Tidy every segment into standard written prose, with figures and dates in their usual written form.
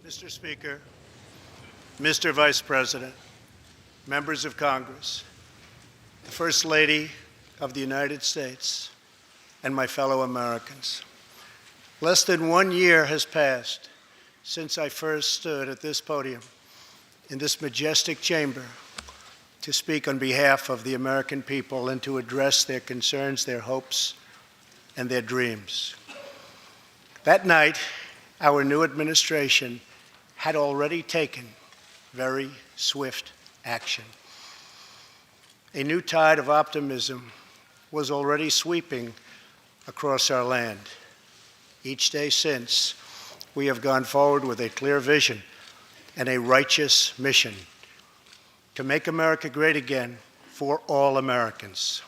Mr. Speaker, Mr. Vice President, members of Congress, the First Lady of the United States, and my fellow Americans. Less than 1 year has passed since I first stood at this podium in this majestic chamber to speak on behalf of the American people and to address their concerns, their hopes, and their dreams. That night, our new administration had already taken very swift action. A new tide of optimism was already sweeping across our land. Each day since, we have gone forward with a clear vision and a righteous mission to make America great again for all Americans.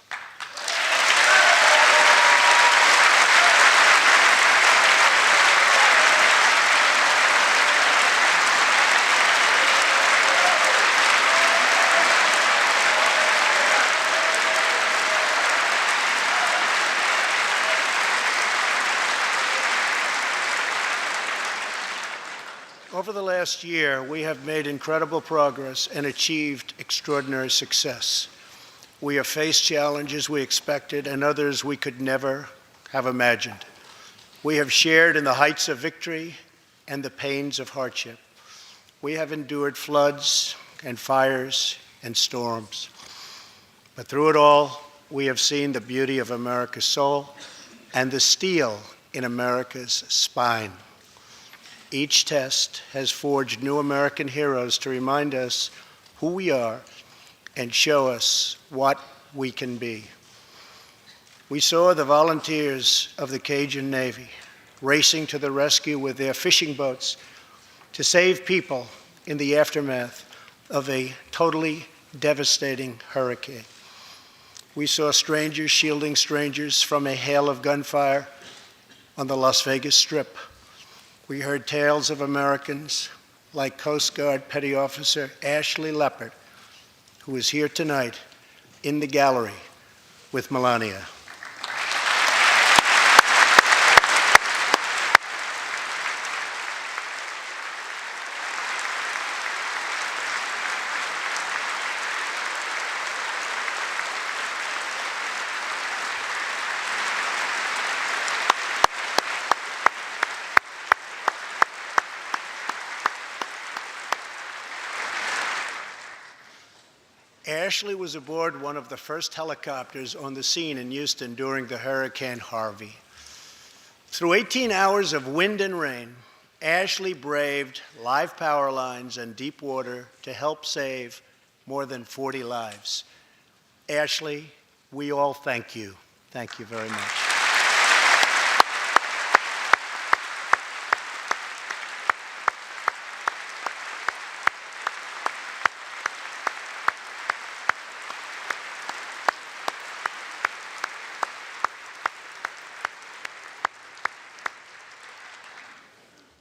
Over the last year, we have made incredible progress and achieved extraordinary success. We have faced challenges we expected and others we could never have imagined. We have shared in the heights of victory and the pains of hardship. We have endured floods and fires and storms. But through it all, we have seen the beauty of America's soul and the steel in America's spine. Each test has forged new American heroes to remind us who we are and show us what we can be. We saw the volunteers of the Cajun Navy racing to the rescue with their fishing boats to save people in the aftermath of a totally devastating hurricane. We saw strangers shielding strangers from a hail of gunfire on the Las Vegas Strip. We heard tales of Americans like Coast Guard Petty Officer Ashley Leopard, who is here tonight in the gallery with Melania. Ashley was aboard one of the first helicopters on the scene in Houston during the Hurricane Harvey. Through 18 hours of wind and rain, Ashley braved live power lines and deep water to help save more than 40 lives. Ashley, we all thank you. Thank you very much.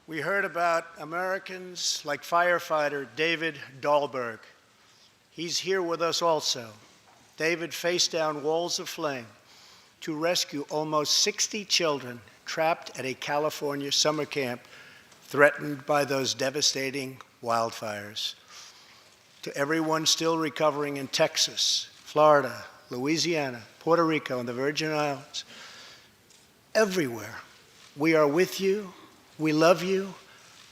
We heard about Americans like firefighter David Dahlberg. He's here with us also. David faced down walls of flame to rescue almost 60 children trapped at a California summer camp threatened by those devastating wildfires. To everyone still recovering in Texas, Florida, Louisiana, Puerto Rico, and the Virgin Islands, everywhere, we are with you. We love you,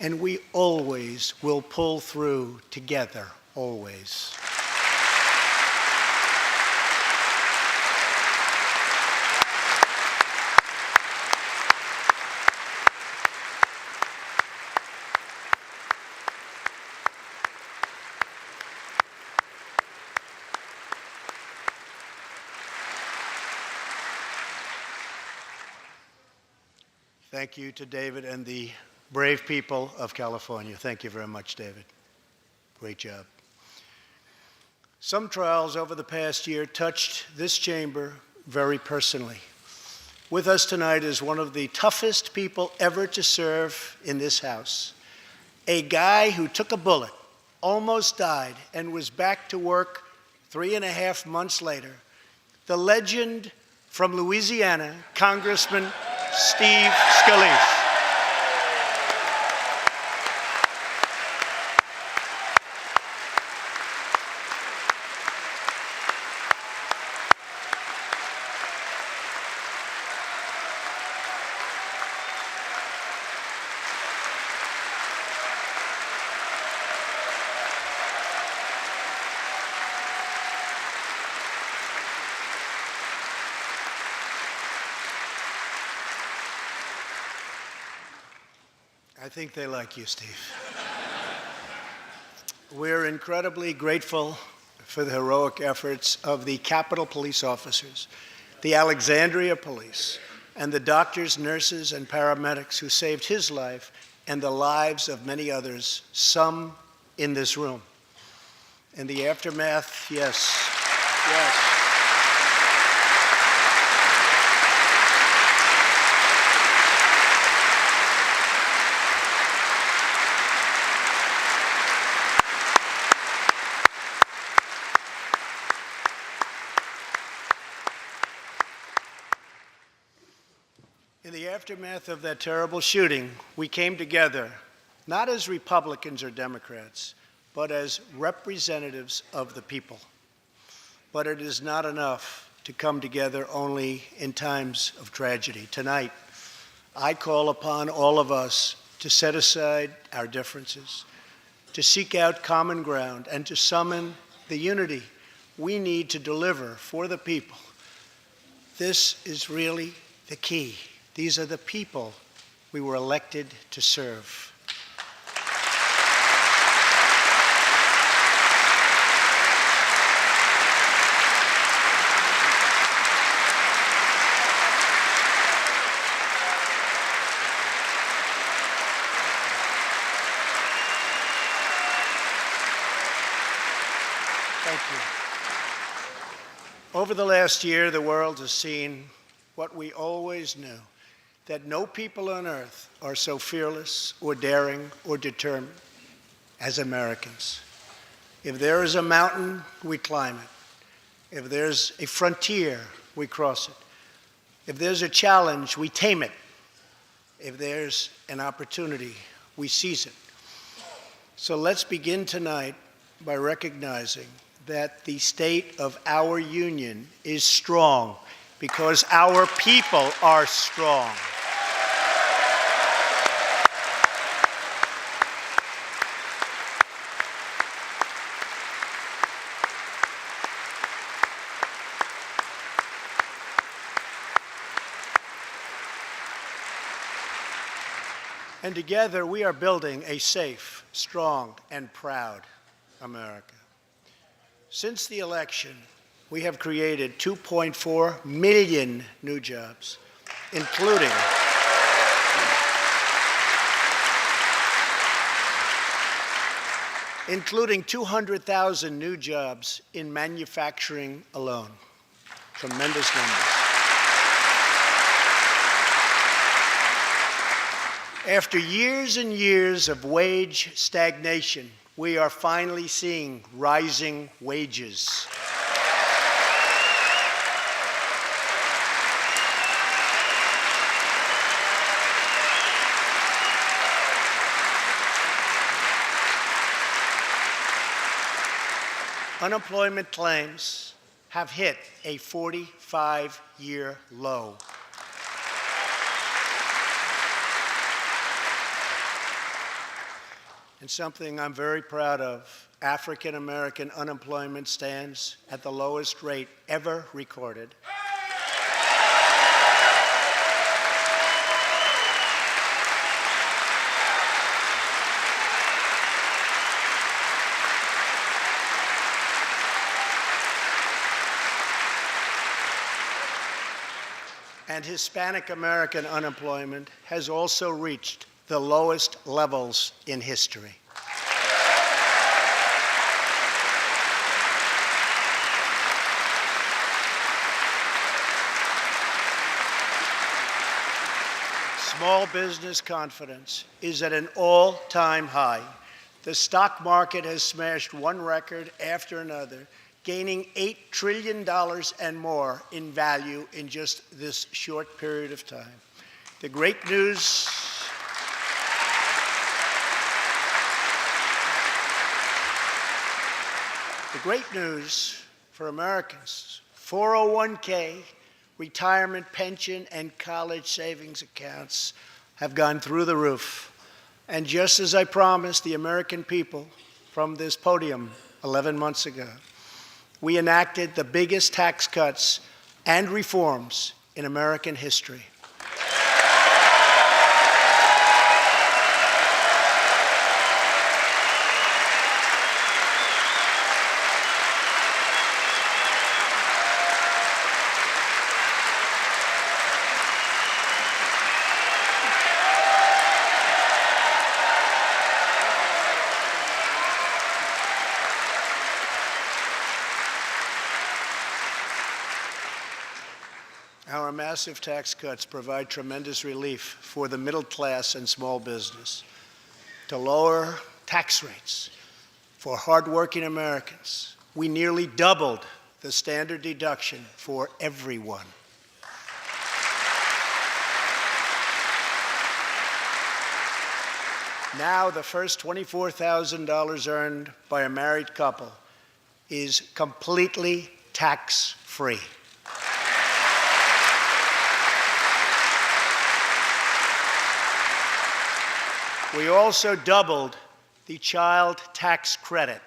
and we always will pull through together, always. Thank you to David and the brave people of California. Thank you very much, David. Great job. Some trials over the past year touched this chamber very personally. With us tonight is one of the toughest people ever to serve in this House, a guy who took a bullet, almost died, and was back to work 3.5 months later, the legend from Louisiana, Congressman Steve Scalise. I think they like you, Steve. We're incredibly grateful for the heroic efforts of the Capitol Police officers, the Alexandria Police, and the doctors, nurses, and paramedics who saved his life and the lives of many others, some in this room. In the aftermath, yes. In the aftermath of that terrible shooting, we came together, not as Republicans or Democrats, but as representatives of the people. But it is not enough to come together only in times of tragedy. Tonight, I call upon all of us to set aside our differences, to seek out common ground, and to summon the unity we need to deliver for the people. This is really the key. These are the people we were elected to serve. Thank you. Over the last year, the world has seen what we always knew, that no people on earth are so fearless or daring or determined as Americans. If there is a mountain, we climb it. If there's a frontier, we cross it. If there's a challenge, we tame it. If there's an opportunity, we seize it. So let's begin tonight by recognizing that the state of our union is strong because our people are strong. And together we are building a safe, strong, and proud America. Since the election, we have created 2.4 million new jobs, including 200,000 new jobs in manufacturing alone. Tremendous numbers. After years and years of wage stagnation, we are finally seeing rising wages. Unemployment claims have hit a 45-year low. And something I'm very proud of, African American unemployment stands at the lowest rate ever recorded. And Hispanic American unemployment has also reached the lowest levels in history. Small business confidence is at an all-time high. The stock market has smashed one record after another, gaining $8 trillion and more in value in just this short period of time. The great news for Americans, 401k, retirement pension, and college savings accounts have gone through the roof. And just as I promised the American people from this podium 11 months ago, we enacted the biggest tax cuts and reforms in American history. our massive tax cuts provide tremendous relief for the middle class and small business. To lower tax rates for hardworking Americans, we nearly doubled the standard deduction for everyone. Now, the first $24,000 earned by a married couple is completely tax-free. We also doubled the child tax credit.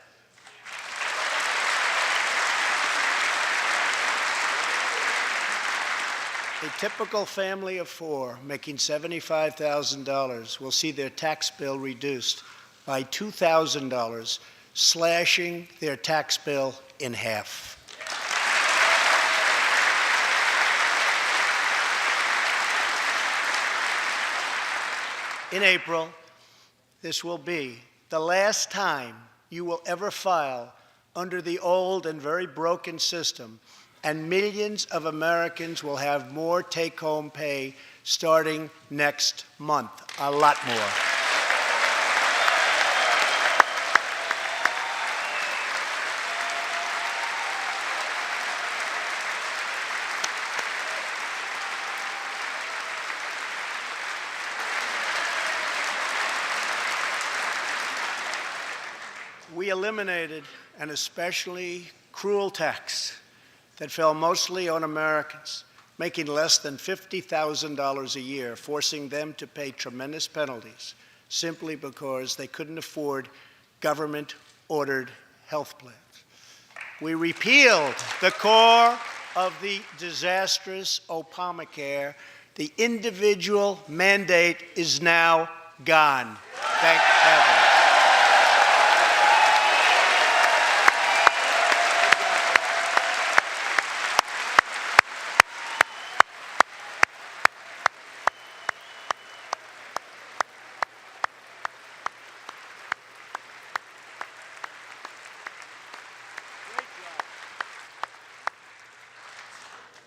A typical family of four making $75,000 will see their tax bill reduced by $2,000, slashing their tax bill in half. In April, this will be the last time you will ever file under the old and very broken system, and millions of Americans will have more take-home pay starting next month, a lot more. We eliminated an especially cruel tax that fell mostly on Americans making less than $50,000 a year, forcing them to pay tremendous penalties simply because they couldn't afford government-ordered health plans. We repealed the core of the disastrous Obamacare. The individual mandate is now gone. Thank heaven.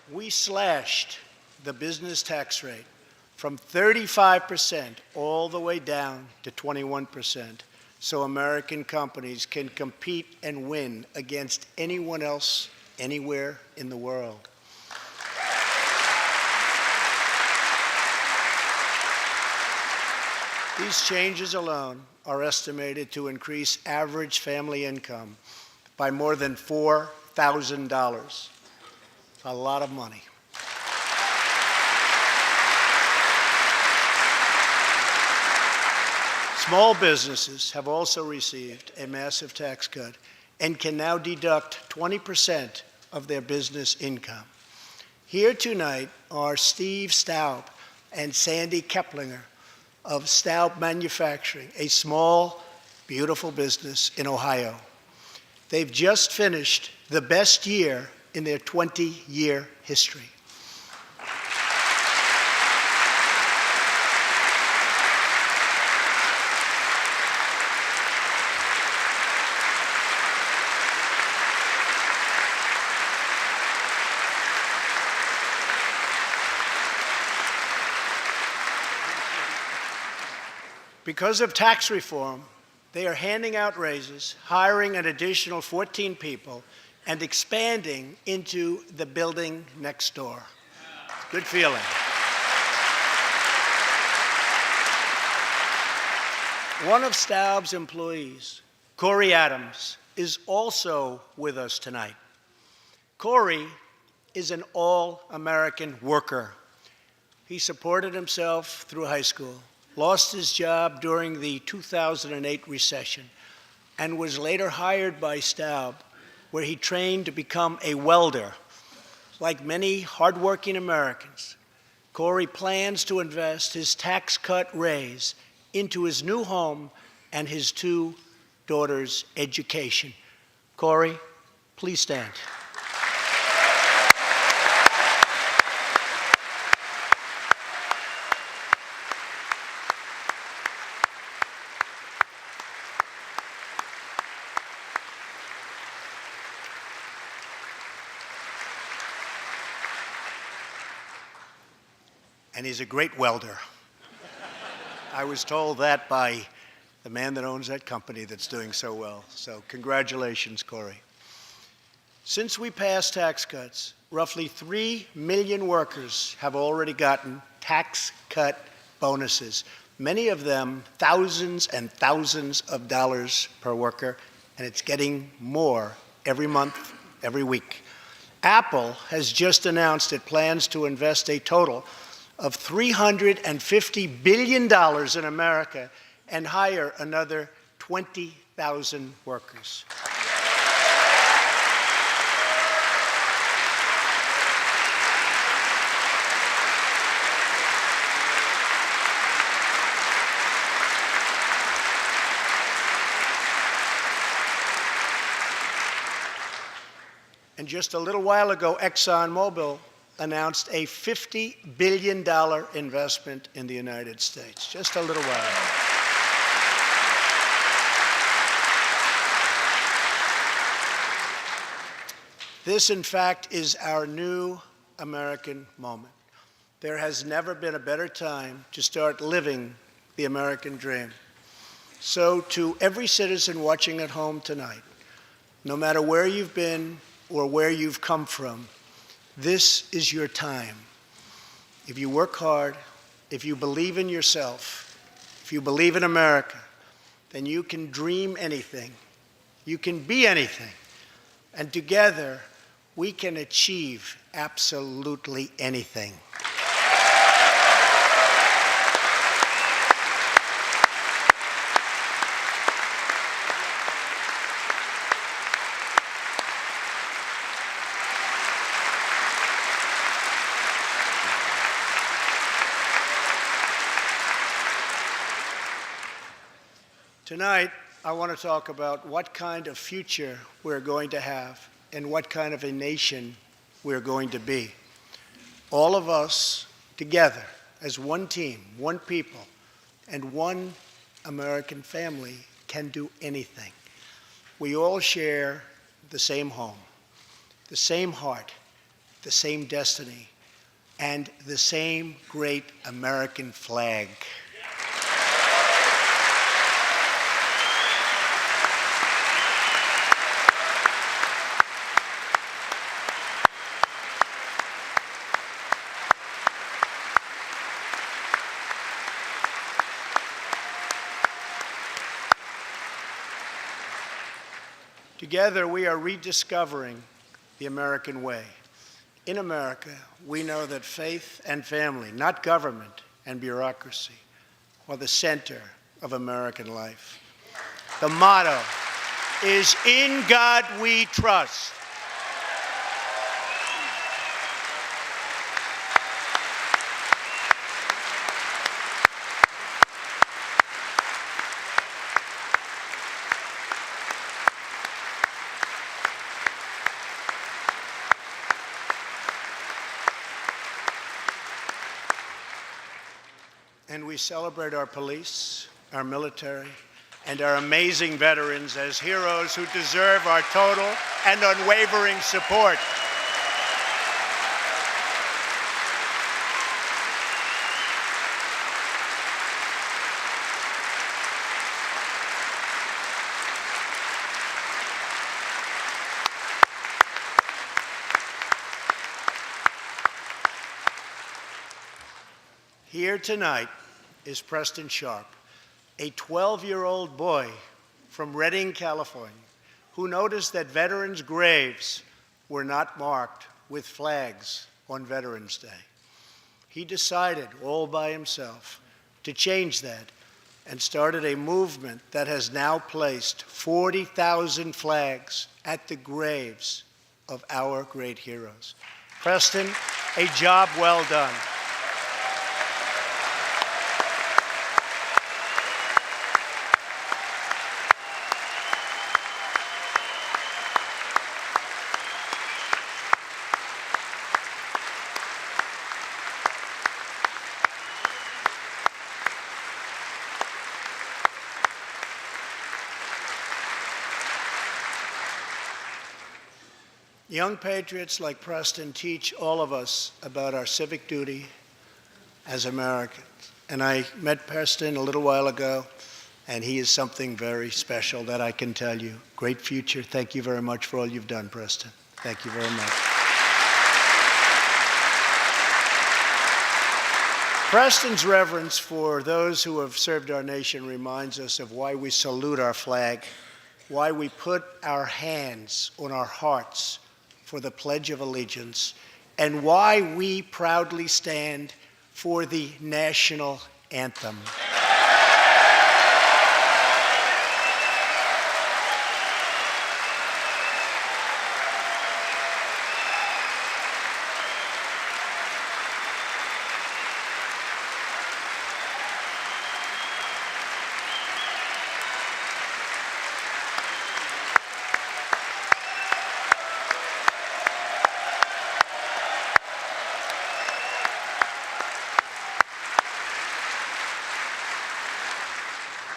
We slashed the business tax rate from 35% all the way down to 21%, so American companies can compete and win against anyone else anywhere in the world. These changes alone are estimated to increase average family income by more than $4,000. A lot of money. Small businesses have also received a massive tax cut and can now deduct 20% of their business income. Here tonight are Steve Staub and Sandy Keplinger of Staub Manufacturing, a small, beautiful business in Ohio. They've just finished the best year in their 20-year history. Because of tax reform, they are handing out raises, hiring an additional 14 people, and expanding into the building next door. Good feeling. One of Staub's employees, Corey Adams, is also with us tonight. Corey is an all-American worker. He supported himself through high school, lost his job during the 2008 recession, and was later hired by Staub, where he trained to become a welder. Like many hardworking Americans, Corey plans to invest his tax cut raise into his new home and his two daughters' education. Corey, please stand. and he's a great welder. I was told that by the man that owns that company that's doing so well. So congratulations, Corey. Since we passed tax cuts, roughly 3 million workers have already gotten tax cut bonuses, many of them thousands and thousands of dollars per worker, and it's getting more every month, every week. Apple has just announced it plans to invest a total of $350 billion in America and hire another 20,000 workers. And just a little while ago, ExxonMobil announced a $50 billion investment in the United States, just a little while ago. This, in fact, is our new American moment. There has never been a better time to start living the American dream. So to every citizen watching at home tonight, no matter where you've been or where you've come from, this is your time. If you work hard, if you believe in yourself, if you believe in America, then you can dream anything. You can be anything. And together, we can achieve absolutely anything. Tonight, I want to talk about what kind of future we're going to have and what kind of a nation we're going to be. All of us together as one team, one people, and one American family can do anything. We all share the same home, the same heart, the same destiny, and the same great American flag. Together, we are rediscovering the American way. In America, we know that faith and family, not government and bureaucracy, are the center of American life. The motto is, "In God we trust." And we celebrate our police, our military, and our amazing veterans as heroes who deserve our total and unwavering support. Here tonight is Preston Sharp, a 12-year-old boy from Redding, California, who noticed that veterans' graves were not marked with flags on Veterans Day. He decided all by himself to change that and started a movement that has now placed 40,000 flags at the graves of our great heroes. Preston, a job well done. Young patriots like Preston teach all of us about our civic duty, as Americans. And I met Preston a little while ago, and he is something very special that I can tell you. Great future. Thank you very much for all you've done, Preston. Thank you very much. Preston's reverence for those who have served our nation reminds us of why we salute our flag, why we put our hands on our hearts for the Pledge of Allegiance, and why we proudly stand for the national anthem.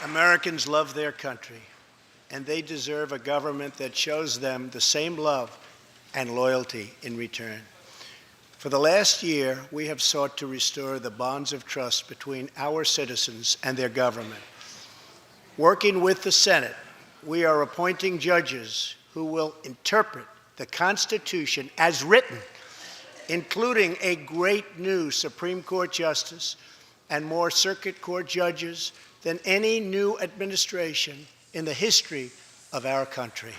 Americans love their country, and they deserve a government that shows them the same love and loyalty in return. For the last year, we have sought to restore the bonds of trust between our citizens and their government. Working with the Senate, we are appointing judges who will interpret the Constitution as written, including a great new Supreme Court justice and more circuit court judges than any new administration in the history of our country.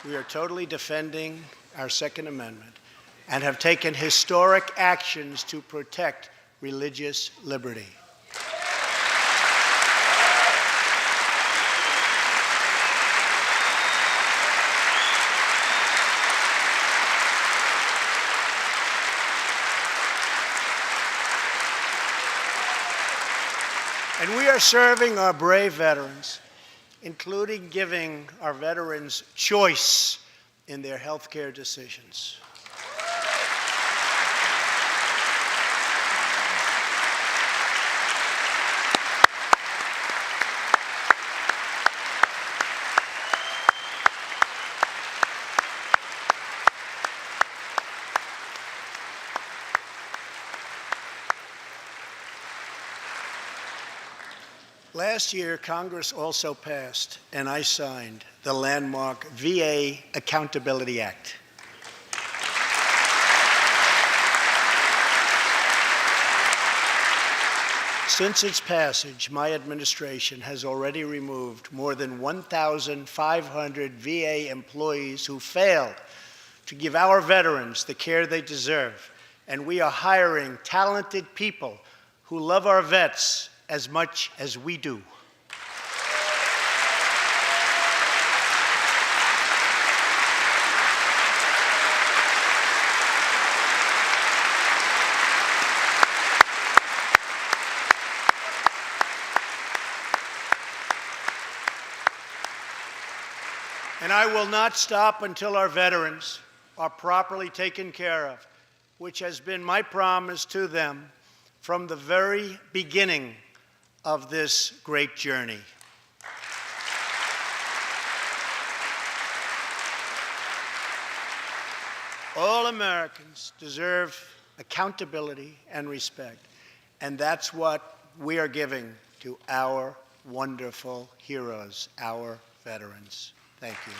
We are totally defending our Second Amendment and have taken historic actions to protect religious liberty. And we are serving our brave veterans, including giving our veterans choice in their health care decisions. Last year, Congress also passed, and I signed, the landmark VA Accountability Act. Since its passage, my administration has already removed more than 1,500 VA employees who failed to give our veterans the care they deserve, and we are hiring talented people who love our vets as much as we do. And I will not stop until our veterans are properly taken care of, which has been my promise to them from the very beginning of this great journey. All Americans deserve accountability and respect, and that's what we are giving to our wonderful heroes, our veterans. Thank you.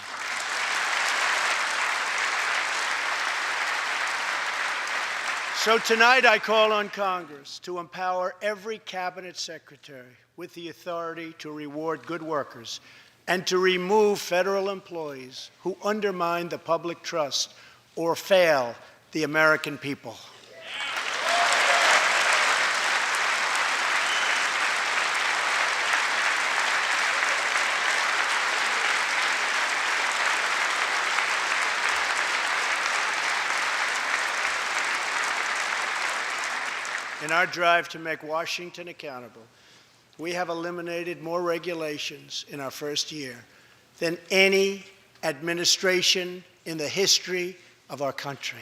So tonight I call on Congress to empower every cabinet secretary with the authority to reward good workers and to remove federal employees who undermine the public trust or fail the American people. In our drive to make Washington accountable, we have eliminated more regulations in our first year than any administration in the history of our country.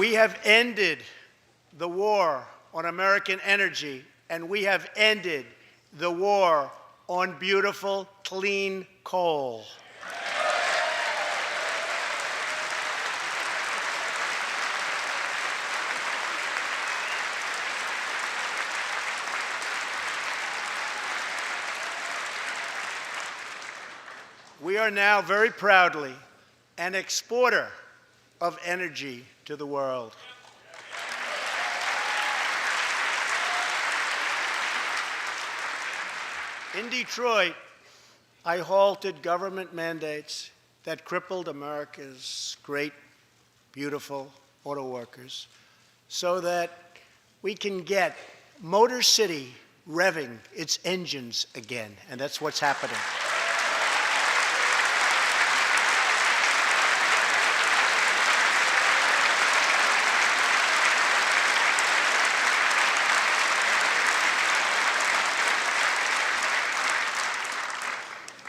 We have ended the war on American energy, and we have ended the war on beautiful, clean coal. We are now very proudly an exporter of energy to the world. In Detroit, I halted government mandates that crippled America's great, beautiful auto workers so that we can get Motor City revving its engines again, and that's what's happening.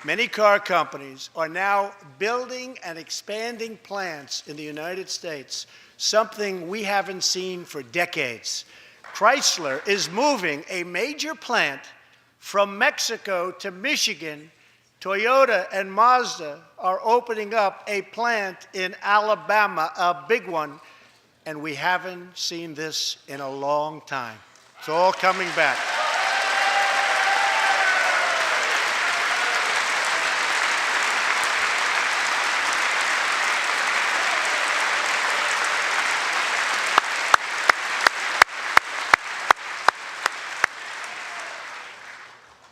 Many car companies are now building and expanding plants in the United States, something we haven't seen for decades. Chrysler is moving a major plant from Mexico to Michigan. Toyota and Mazda are opening up a plant in Alabama, a big one, and we haven't seen this in a long time. It's all coming back.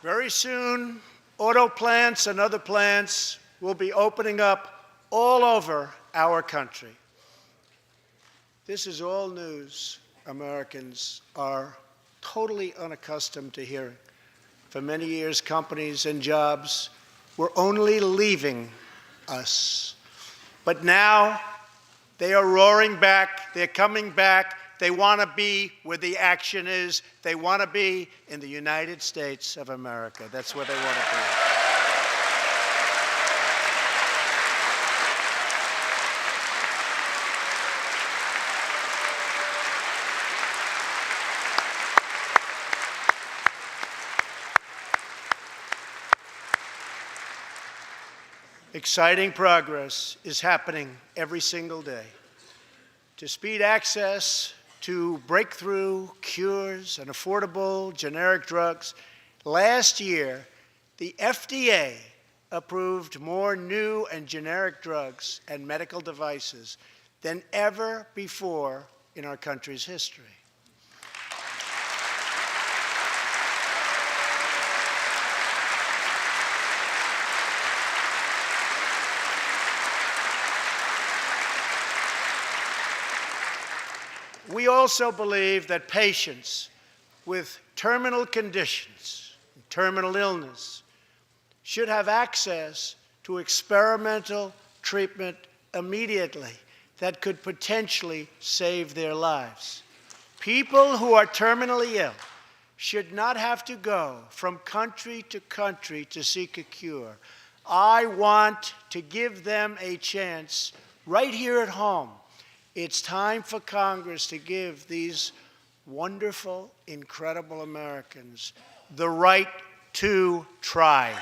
Very soon, auto plants and other plants will be opening up all over our country. This is all news Americans are totally unaccustomed to hearing. For many years, companies and jobs were only leaving us. But now, they are roaring back, they're coming back. They want to be where the action is. They want to be in the United States of America. That's where they want to be. Exciting progress is happening every single day. To speed access to breakthrough cures and affordable generic drugs, last year, the FDA approved more new and generic drugs and medical devices than ever before in our country's history. We also believe that patients with terminal conditions, terminal illness, should have access to experimental treatment immediately that could potentially save their lives. People who are terminally ill should not have to go from country to seek a cure. I want to give them a chance right here at home. It's time for Congress to give these wonderful, incredible Americans the right to try.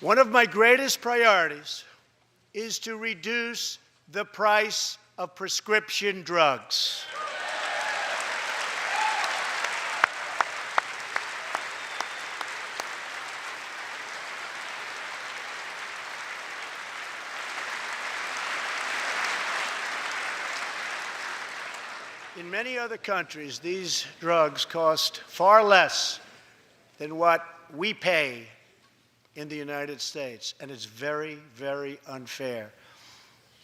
One of my greatest priorities is to reduce the price of prescription drugs. In many other countries, these drugs cost far less than what we pay in the United States, and it's very, very unfair.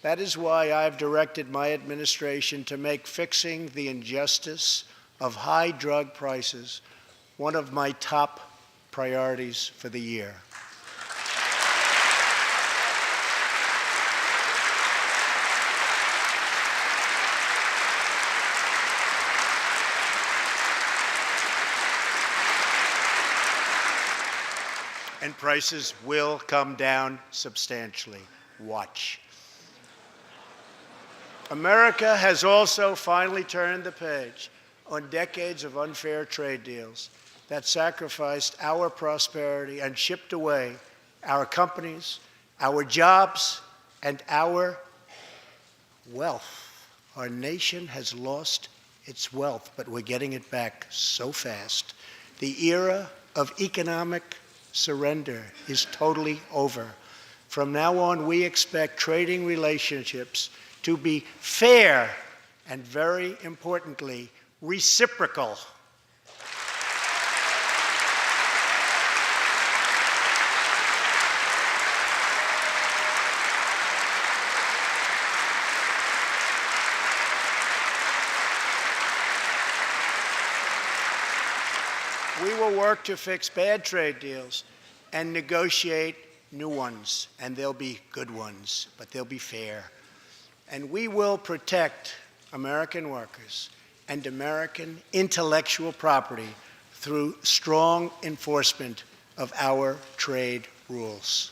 That is why I've directed my administration to make fixing the injustice of high drug prices one of my top priorities for the year. and prices will come down substantially. Watch. America has also finally turned the page on decades of unfair trade deals that sacrificed our prosperity and shipped away our companies, our jobs, and our wealth. Our nation has lost its wealth, but we're getting it back so fast. The era of economic surrender is totally over. From now on, we expect trading relationships to be fair and, very importantly, reciprocal. We will work to fix bad trade deals and negotiate new ones, and they'll be good ones, but they'll be fair. And we will protect American workers and American intellectual property through strong enforcement of our trade rules.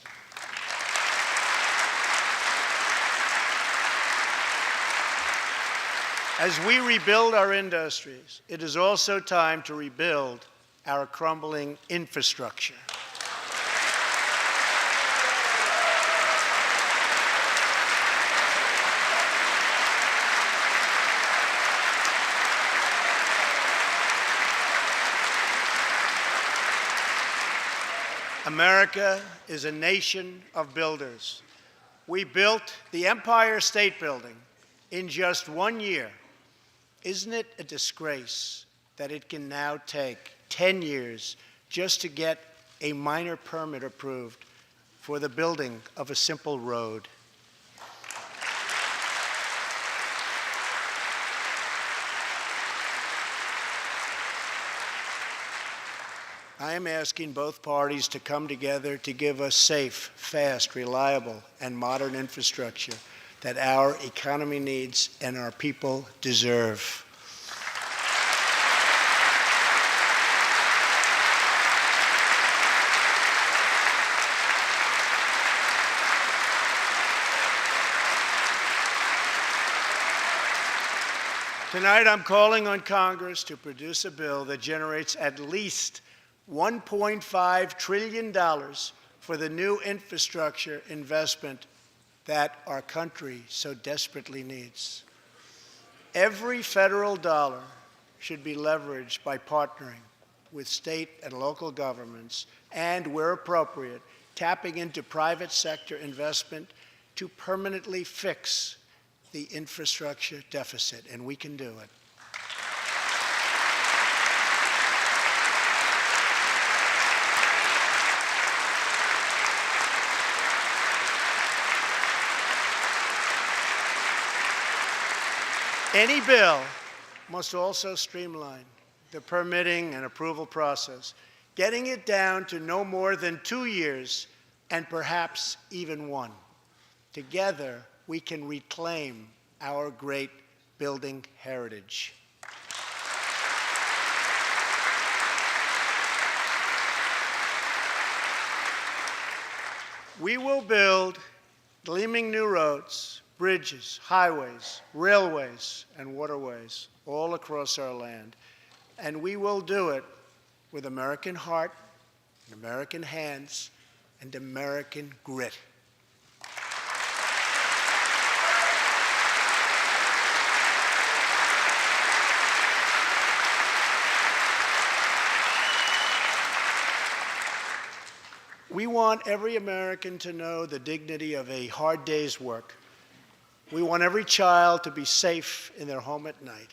As we rebuild our industries, it is also time to rebuild our crumbling infrastructure. America is a nation of builders. We built the Empire State Building in just 1 year. Isn't it a disgrace that it can now take 10 years just to get a minor permit approved for the building of a simple road? I am asking both parties to come together to give us safe, fast, reliable, and modern infrastructure that our economy needs and our people deserve. Tonight, I'm calling on Congress to produce a bill that generates at least $1.5 trillion for the new infrastructure investment that our country so desperately needs. Every federal dollar should be leveraged by partnering with state and local governments and, where appropriate, tapping into private sector investment to permanently fix the infrastructure deficit, and we can do it. Any bill must also streamline the permitting and approval process, getting it down to no more than 2 years and perhaps even 1. Together, we can reclaim our great building heritage. We will build gleaming new roads, bridges, highways, railways, and waterways all across our land. And we will do it with American heart, American hands, and American grit. We want every American to know the dignity of a hard day's work. We want every child to be safe in their home at night.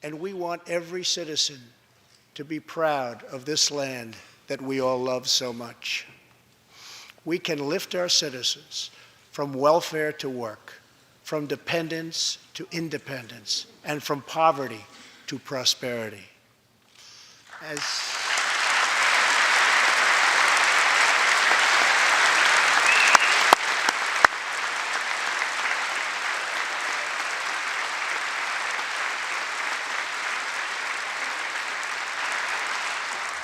And we want every citizen to be proud of this land that we all love so much. We can lift our citizens from welfare to work, from dependence to independence, and from poverty to prosperity.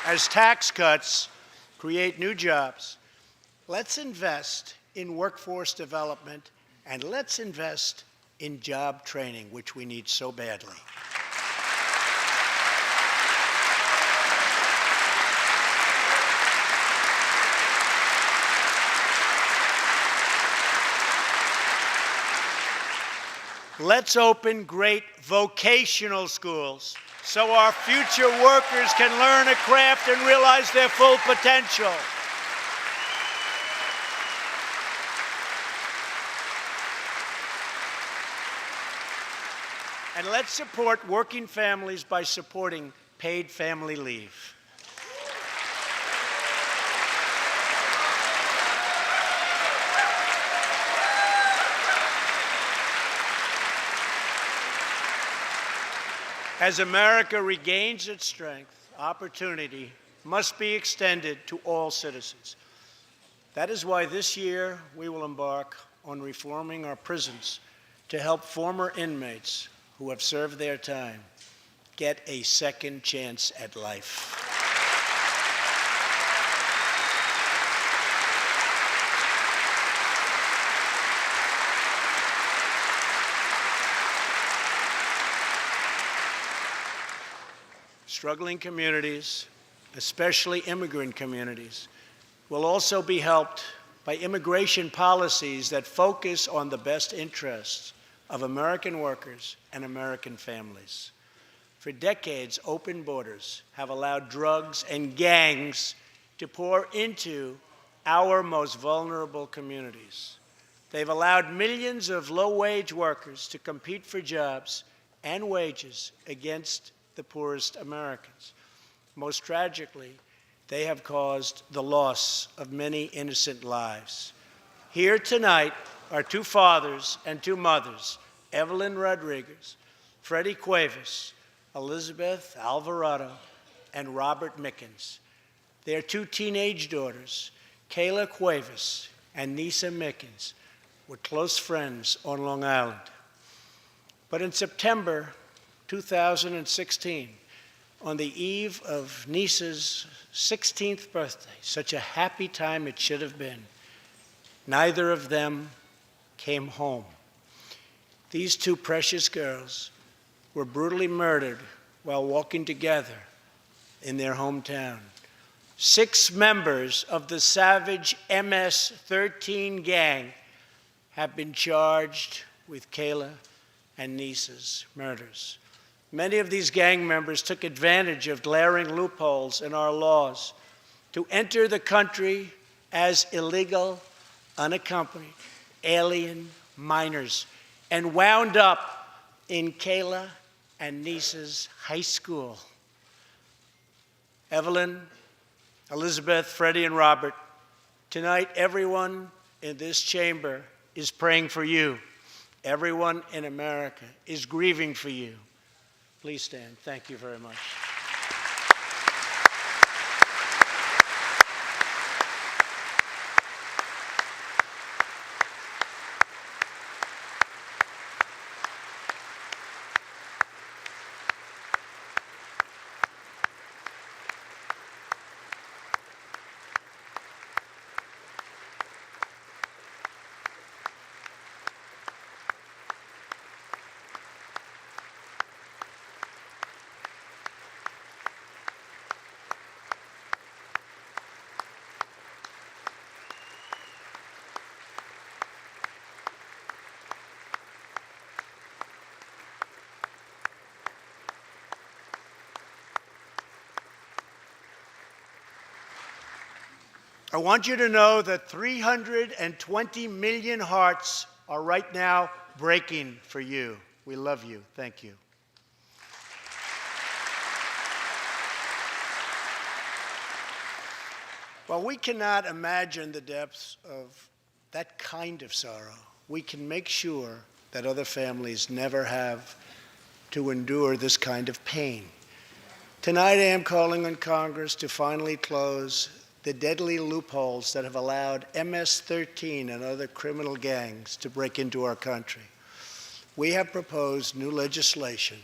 As tax cuts create new jobs. Let's invest in workforce development, and let's invest in job training, which we need so badly. Let's open great vocational schools so our future workers can learn a craft and realize their full potential. And let's support working families by supporting paid family leave. As America regains its strength, opportunity must be extended to all citizens. That is why this year we will embark on reforming our prisons to help former inmates who have served their time get a second chance at life. Struggling communities, especially immigrant communities, will also be helped by immigration policies that focus on the best interests of American workers and American families. For decades, open borders have allowed drugs and gangs to pour into our most vulnerable communities. They've allowed millions of low-wage workers to compete for jobs and wages against the poorest Americans. Most tragically, they have caused the loss of many innocent lives. Here tonight are two fathers and two mothers, Evelyn Rodriguez, Freddie Cuevas, Elizabeth Alvarado, and Robert Mickens. Their two teenage daughters, Kayla Cuevas and Nisa Mickens, were close friends on Long Island. But in September 2016, on the eve of Nisa's 16th birthday, such a happy time it should have been, neither of them came home. These two precious girls were brutally murdered while walking together in their hometown. 6 members of the savage MS-13 gang have been charged with Kayla and Nisa's murders. Many of these gang members took advantage of glaring loopholes in our laws to enter the country as illegal, unaccompanied, alien minors and wound up in Kayla and Nisa's high school. Evelyn, Elizabeth, Freddie, and Robert, tonight everyone in this chamber is praying for you. Everyone in America is grieving for you. Please stand. Thank you very much. I want you to know that 320 million hearts are right now breaking for you. We love you. Thank you. While we cannot imagine the depths of that kind of sorrow, we can make sure that other families never have to endure this kind of pain. Tonight I am calling on Congress to finally close the deadly loopholes that have allowed MS-13 and other criminal gangs to break into our country. We have proposed new legislation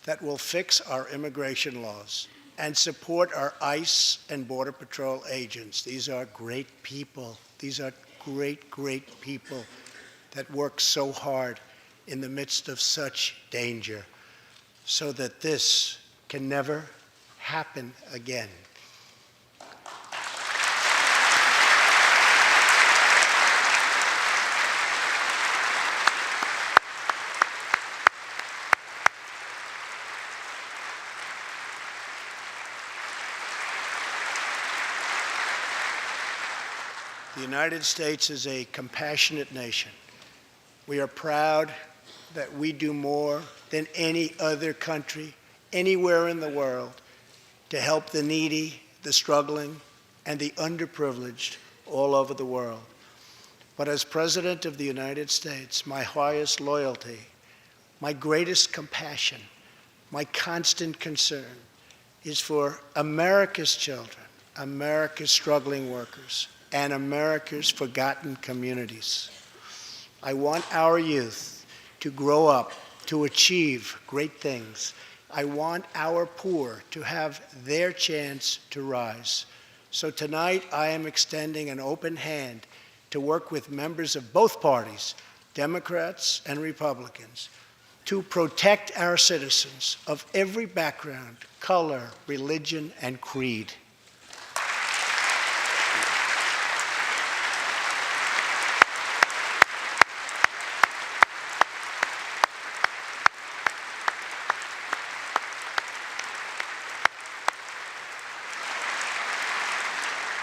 that will fix our immigration laws and support our ICE and Border Patrol agents. These are great people. These are great, great people that work so hard in the midst of such danger so that this can never happen again. The United States is a compassionate nation. We are proud that we do more than any other country anywhere in the world to help the needy, the struggling, and the underprivileged all over the world. But as President of the United States, my highest loyalty, my greatest compassion, my constant concern is for America's children, America's struggling workers, and America's forgotten communities. I want our youth to grow up, to achieve great things. I want our poor to have their chance to rise. So tonight, I am extending an open hand to work with members of both parties, Democrats and Republicans, to protect our citizens of every background, color, religion, and creed.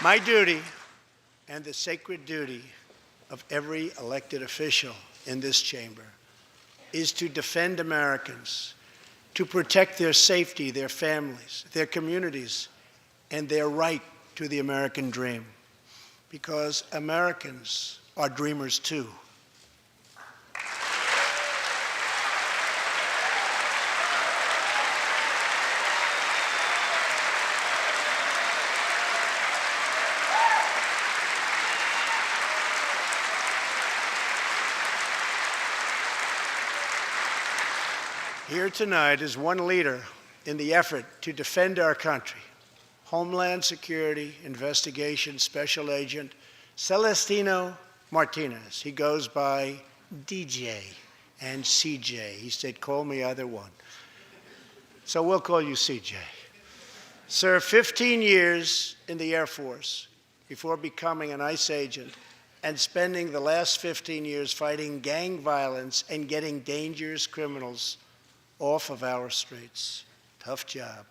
My duty, and the sacred duty of every elected official in this chamber, is to defend Americans, to protect their safety, their families, their communities, and their right to the American dream. Because Americans are dreamers too. Here tonight is one leader in the effort to defend our country, Homeland Security Investigation Special Agent Celestino Martinez. He goes by DJ and CJ. He said, call me either one. So we'll call you CJ. Served 15 years in the Air Force before becoming an ICE agent and spending the last 15 years fighting gang violence and getting dangerous criminals off of our streets. Tough job.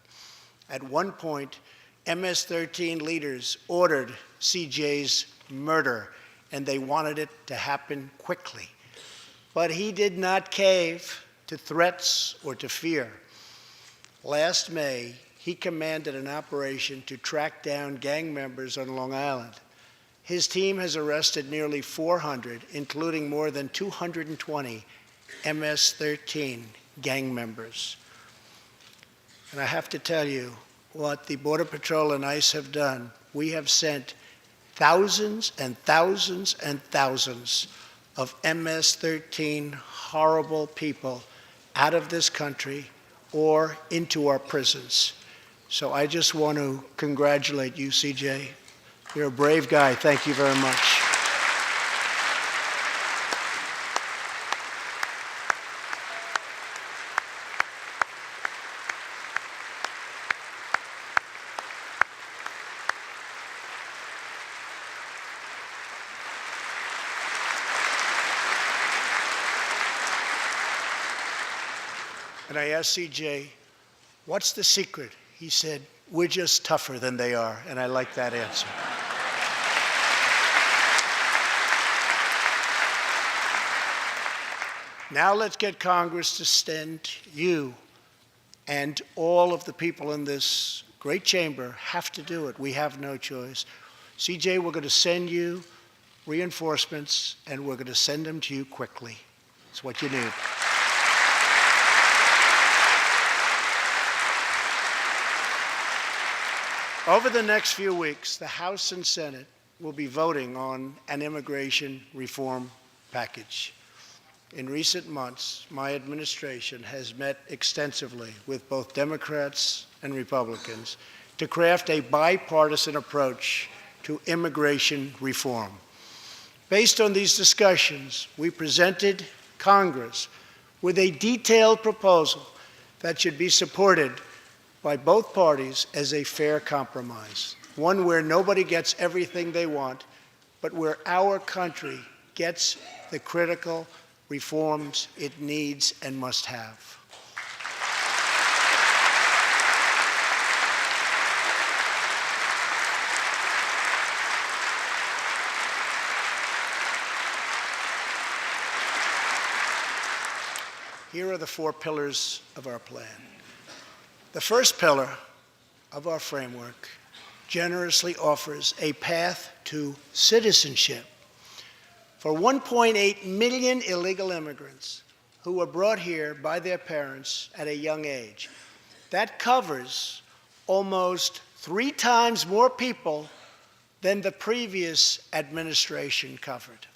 At one point, MS-13 leaders ordered CJ's murder, and they wanted it to happen quickly. But he did not cave to threats or to fear. Last May, he commanded an operation to track down gang members on Long Island. His team has arrested nearly 400, including more than 220 MS-13 gang members. And I have to tell you, what the Border Patrol and ICE have done, we have sent thousands and thousands and thousands of MS-13 horrible people out of this country or into our prisons. So I just want to congratulate you, CJ. You're a brave guy. Thank you very much. And I asked CJ, what's the secret? He said, we're just tougher than they are. And I like that answer. Now let's get Congress to send you, and all of the people in this great chamber have to do it. We have no choice. CJ, we're going to send you reinforcements, and we're going to send them to you quickly. It's what you need. Over the next few weeks, the House and Senate will be voting on an immigration reform package. In recent months, my administration has met extensively with both Democrats and Republicans to craft a bipartisan approach to immigration reform. Based on these discussions, we presented Congress with a detailed proposal that should be supported by both parties as a fair compromise, one where nobody gets everything they want, but where our country gets the critical reforms it needs and must have. Here are the 4 pillars of our plan. The first pillar of our framework generously offers a path to citizenship for 1.8 million illegal immigrants who were brought here by their parents at a young age. That covers almost 3 times more people than the previous administration covered.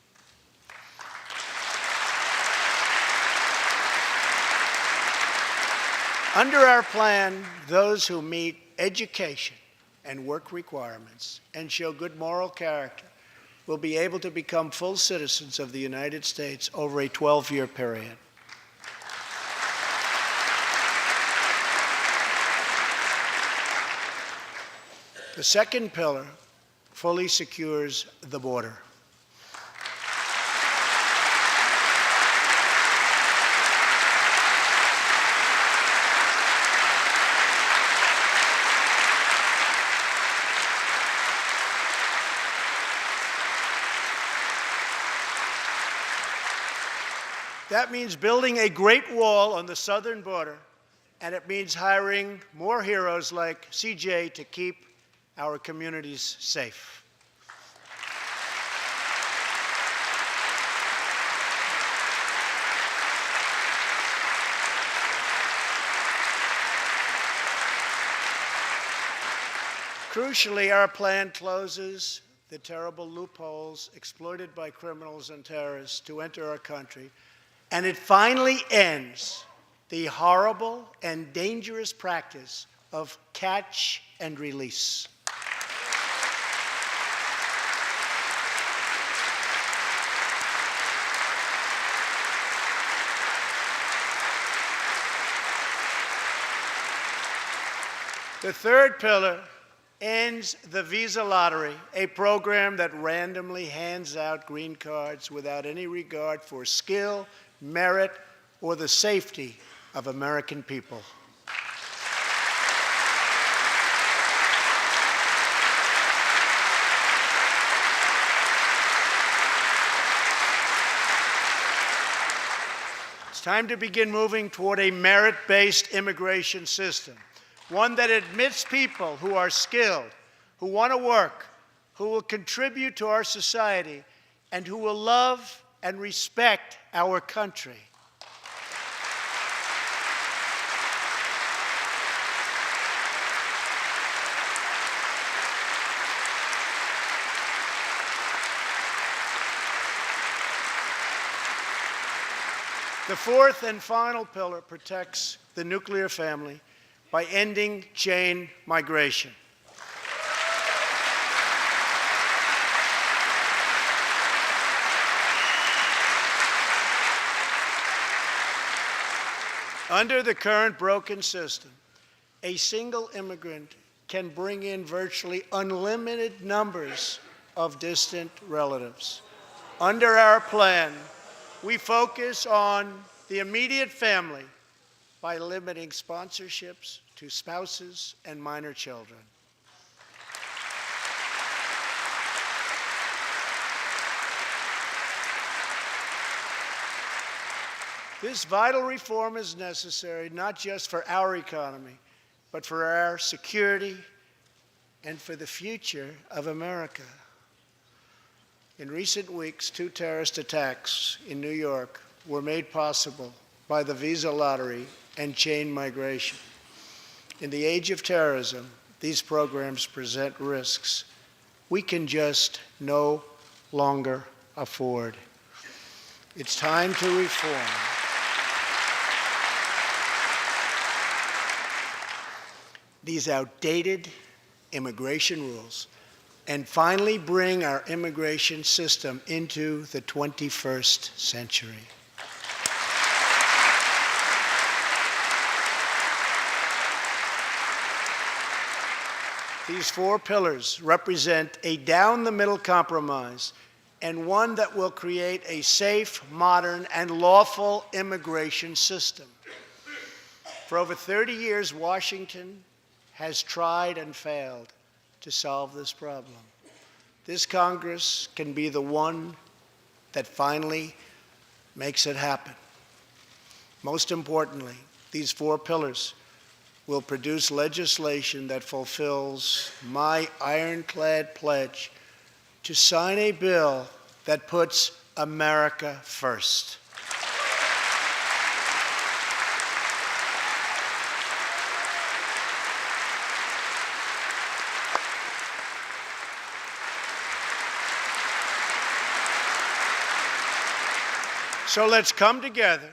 Under our plan, those who meet education and work requirements and show good moral character will be able to become full citizens of the United States over a 12-year period. The second pillar fully secures the border. That means building a great wall on the southern border, and it means hiring more heroes like CJ to keep our communities safe. Crucially, our plan closes the terrible loopholes exploited by criminals and terrorists to enter our country, and it finally ends the horrible and dangerous practice of catch and release. The third pillar ends the visa lottery, a program that randomly hands out green cards without any regard for skill, merit, or the safety of American people. It's time to begin moving toward a merit-based immigration system, one that admits people who are skilled, who want to work, who will contribute to our society, and who will love and respect our country. The fourth and final pillar protects the nuclear family by ending chain migration. Under the current broken system, a single immigrant can bring in virtually unlimited numbers of distant relatives. Under our plan, we focus on the immediate family by limiting sponsorships to spouses and minor children. This vital reform is necessary not just for our economy, but for our security and for the future of America. In recent weeks, 2 terrorist attacks in New York were made possible by the visa lottery and chain migration. In the age of terrorism, these programs present risks we can just no longer afford. It's time to reform. These outdated immigration rules and finally bring our immigration system into the 21st century. These four pillars represent a down-the-middle compromise and one that will create a safe, modern, and lawful immigration system. For over 30 years, Washington has tried and failed to solve this problem. This Congress can be the one that finally makes it happen. Most importantly, these four pillars will produce legislation that fulfills my ironclad pledge to sign a bill that puts America first. So let's come together,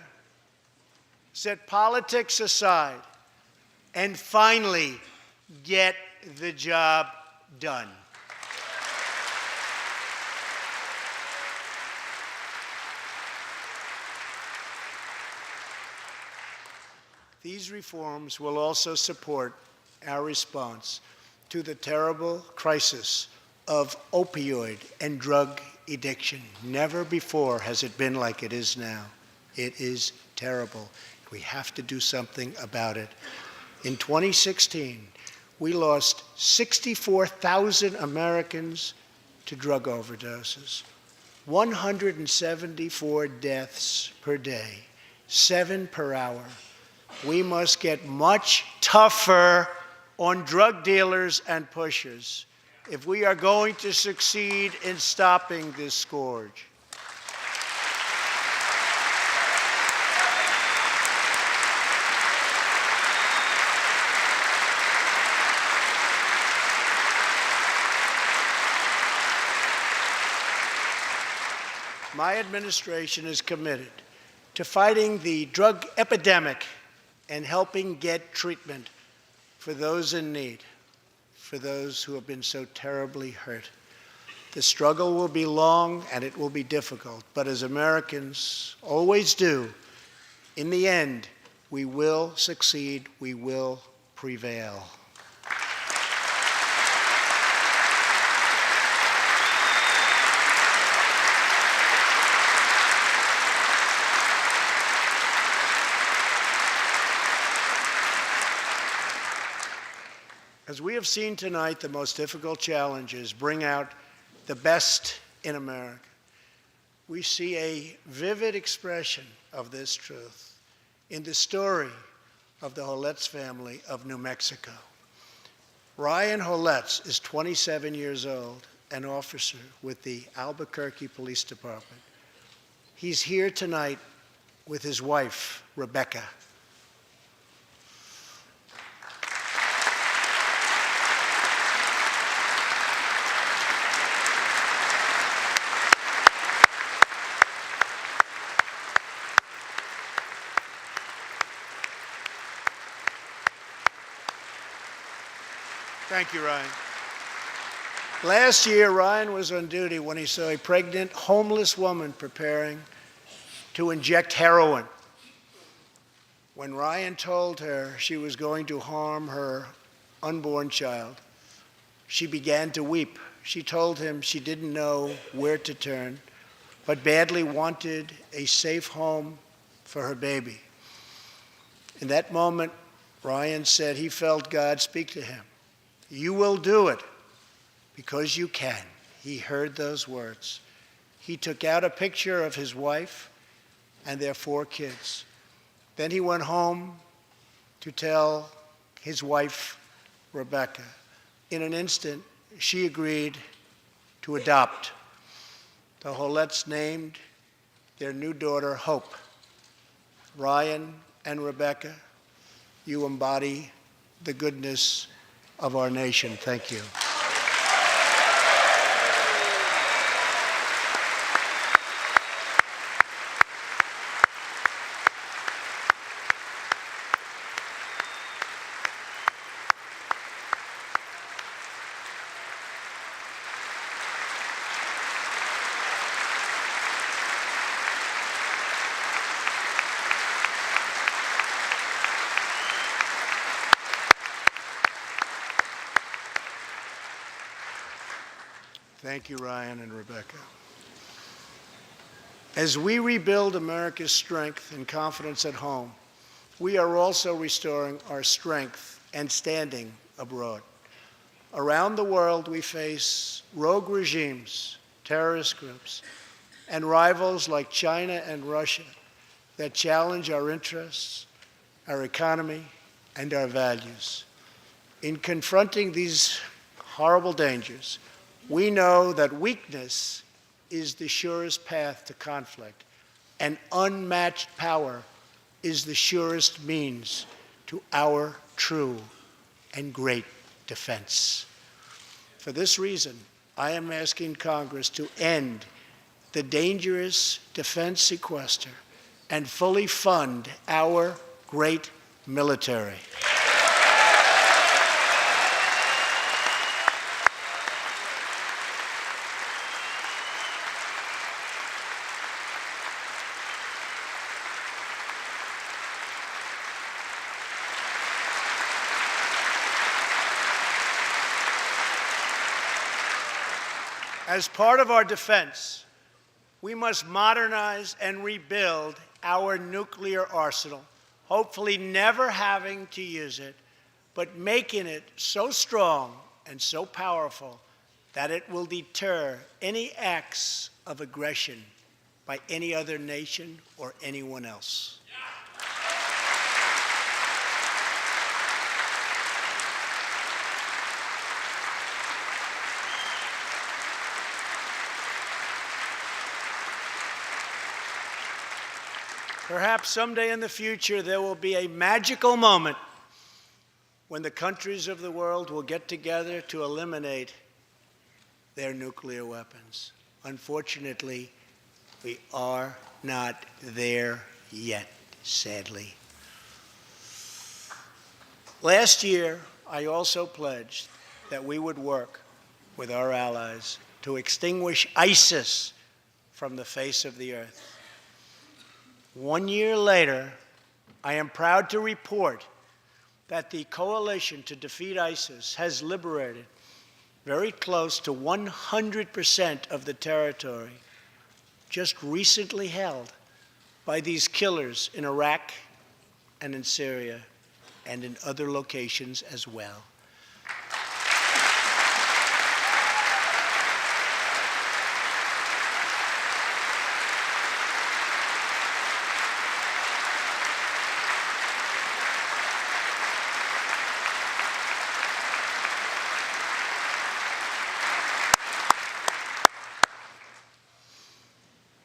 set politics aside, and finally get the job done. These reforms will also support our response to the terrible crisis of opioid and drug addiction. Never before has it been like it is now. It is terrible. We have to do something about it. In 2016, we lost 64,000 Americans to drug overdoses, 174 deaths per day, 7 per hour. We must get much tougher on drug dealers and pushers if we are going to succeed in stopping this scourge. My administration is committed to fighting the drug epidemic and helping get treatment for those in need, for those who have been so terribly hurt. The struggle will be long and it will be difficult, but as Americans always do, in the end, we will succeed, we will prevail. As we have seen tonight, the most difficult challenges bring out the best in America. We see a vivid expression of this truth in the story of the Holetz family of New Mexico. Ryan Holetz is 27 years old, an officer with the Albuquerque Police Department. He's here tonight with his wife, Rebecca. Thank you, Ryan. Last year, Ryan was on duty when he saw a pregnant, homeless woman preparing to inject heroin. When Ryan told her she was going to harm her unborn child, she began to weep. She told him she didn't know where to turn, but badly wanted a safe home for her baby. In that moment, Ryan said he felt God speak to him. You will do it because you can. He heard those words. He took out a picture of his wife and their 4 kids. Then he went home to tell his wife, Rebecca. In an instant, she agreed to adopt. The Holetz named their new daughter Hope. Ryan and Rebecca, you embody the goodness of our nation. Thank you. Thank you, Ryan and Rebecca. As we rebuild America's strength and confidence at home, we are also restoring our strength and standing abroad. Around the world, we face rogue regimes, terrorist groups, and rivals like China and Russia that challenge our interests, our economy, and our values. In confronting these horrible dangers, we know that weakness is the surest path to conflict, and unmatched power is the surest means to our true and great defense. For this reason, I am asking Congress to end the dangerous defense sequester and fully fund our great military. As part of our defense, we must modernize and rebuild our nuclear arsenal, hopefully never having to use it, but making it so strong and so powerful that it will deter any acts of aggression by any other nation or anyone else. Perhaps someday in the future there will be a magical moment when the countries of the world will get together to eliminate their nuclear weapons. Unfortunately, we are not there yet, sadly. Last year, I also pledged that we would work with our allies to extinguish ISIS from the face of the earth. 1 year later, I am proud to report that the coalition to defeat ISIS has liberated very close to 100% of the territory just recently held by these killers in Iraq and in Syria and in other locations as well.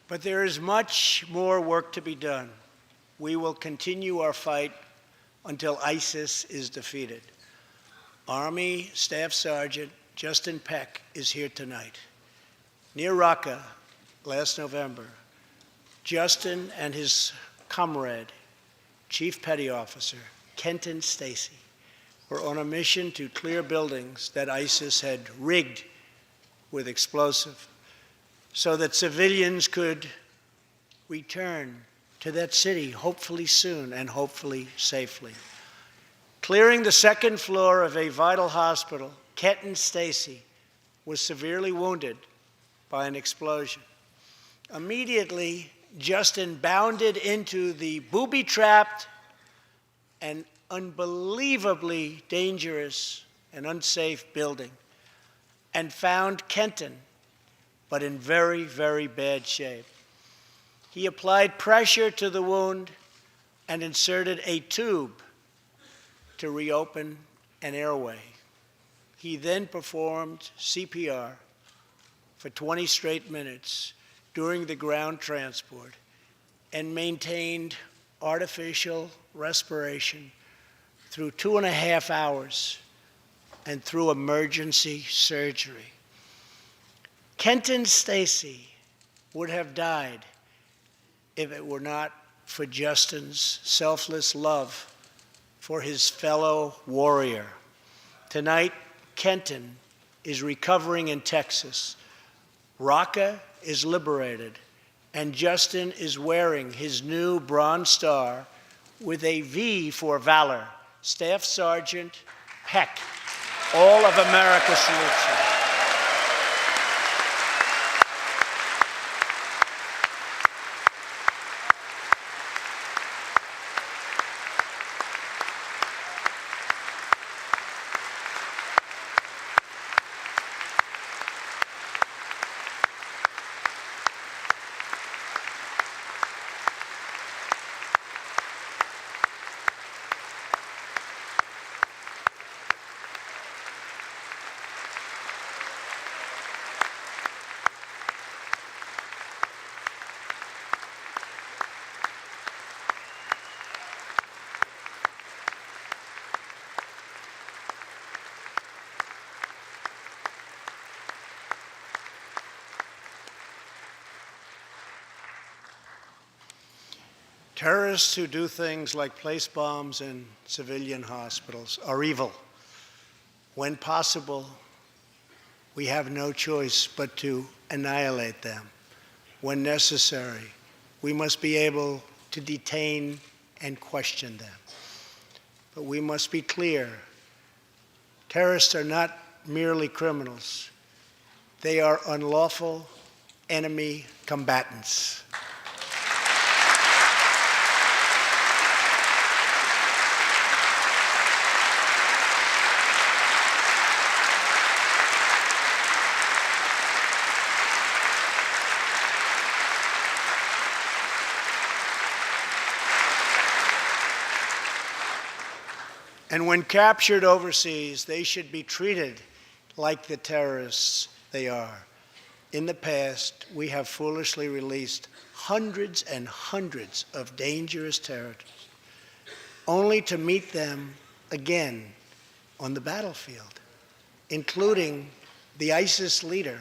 But there is much more work to be done. We will continue our fight until ISIS is defeated. Army Staff Sergeant Justin Peck is here tonight. Near Raqqa last November, Justin and his comrade, Chief Petty Officer Kenton Stacy, were on a mission to clear buildings that ISIS had rigged with explosive, so that civilians could return to that city, hopefully soon and hopefully safely. Clearing the second floor of a vital hospital, Kenton Stacy was severely wounded by an explosion. Immediately, Justin bounded into the booby-trapped and unbelievably dangerous and unsafe building and found Kenton, but in very, very bad shape. He applied pressure to the wound and inserted a tube to reopen an airway. He then performed CPR for 20 straight minutes during the ground transport and maintained artificial respiration through 2.5 hours and through emergency surgery. Kenton Stacy would have died if it were not for Justin's selfless love for his fellow warrior. Tonight, Kenton is recovering in Texas. Raqqa is liberated, and Justin is wearing his new Bronze Star with a V for valor. Staff Sergeant Peck, all of America salutes you. Terrorists who do things like place bombs in civilian hospitals are evil. When possible, we have no choice but to annihilate them. When necessary, we must be able to detain and question them. But we must be clear, terrorists are not merely criminals. They are unlawful enemy combatants. And when captured overseas, they should be treated like the terrorists they are. In the past, we have foolishly released hundreds and hundreds of dangerous terrorists, only to meet them again on the battlefield, including the ISIS leader,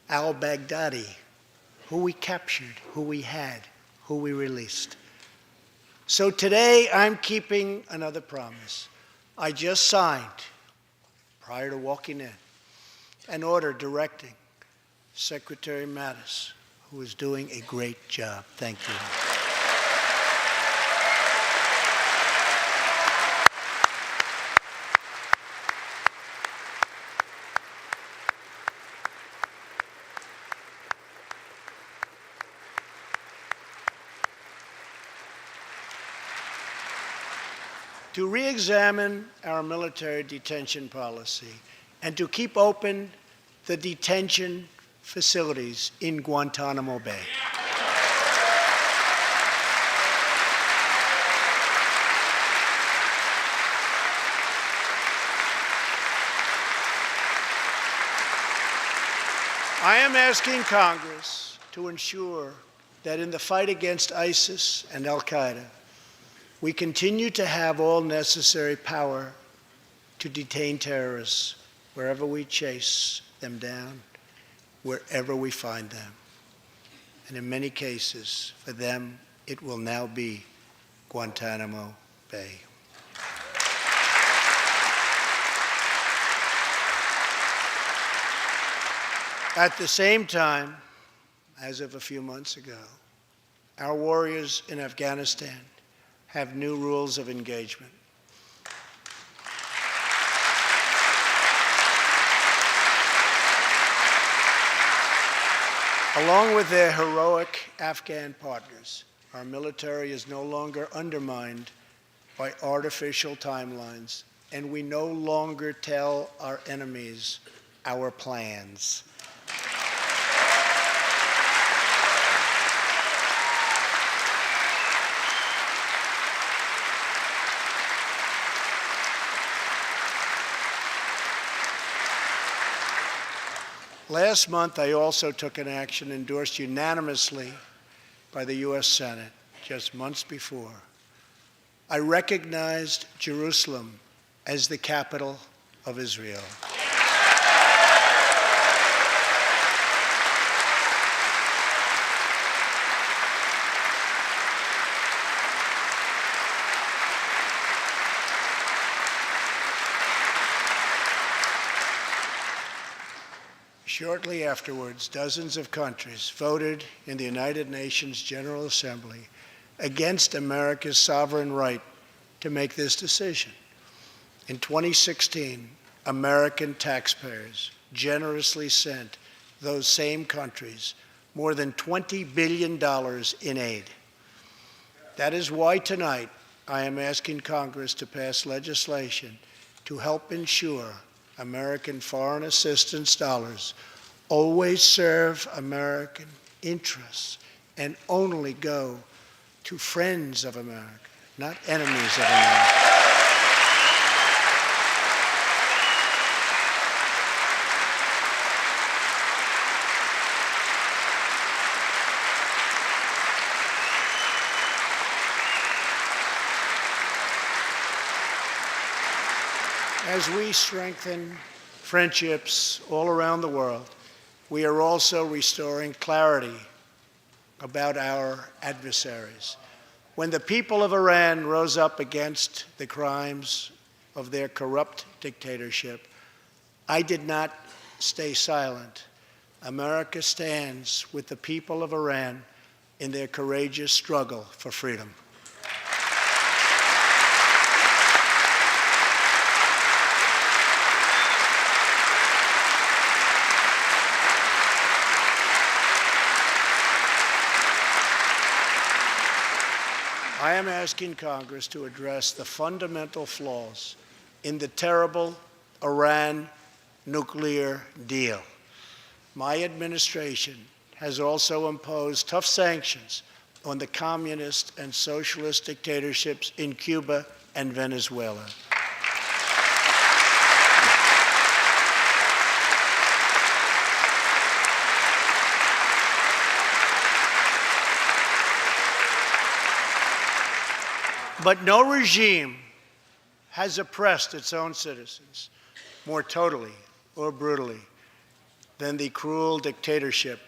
al-Baghdadi, who we captured, who we had, who we released. So today, I'm keeping another promise. I just signed, prior to walking in, an order directing Secretary Mattis, who is doing a great job. Thank you. To re-examine our military detention policy and to keep open the detention facilities in Guantanamo Bay. I am asking Congress to ensure that in the fight against ISIS and al-Qaeda, we continue to have all necessary power to detain terrorists wherever we chase them down, wherever we find them. And in many cases, for them, it will now be Guantanamo Bay. At the same time, as of a few months ago, our warriors in Afghanistan have new rules of engagement. Along with their heroic Afghan partners, our military is no longer undermined by artificial timelines, and we no longer tell our enemies our plans. Last month, I also took an action endorsed unanimously by the U.S. Senate just months before. I recognized Jerusalem as the capital of Israel. Shortly afterwards, dozens of countries voted in the United Nations General Assembly against America's sovereign right to make this decision. In 2016, American taxpayers generously sent those same countries more than $20 billion in aid. That is why tonight I am asking Congress to pass legislation to help ensure American foreign assistance dollars always serve American interests and only go to friends of America, not enemies of America. As we strengthen friendships all around the world, we are also restoring clarity about our adversaries. When the people of Iran rose up against the crimes of their corrupt dictatorship, I did not stay silent. America stands with the people of Iran in their courageous struggle for freedom. I am asking Congress to address the fundamental flaws in the terrible Iran nuclear deal. My administration has also imposed tough sanctions on the communist and socialist dictatorships in Cuba and Venezuela. But no regime has oppressed its own citizens more totally or brutally than the cruel dictatorship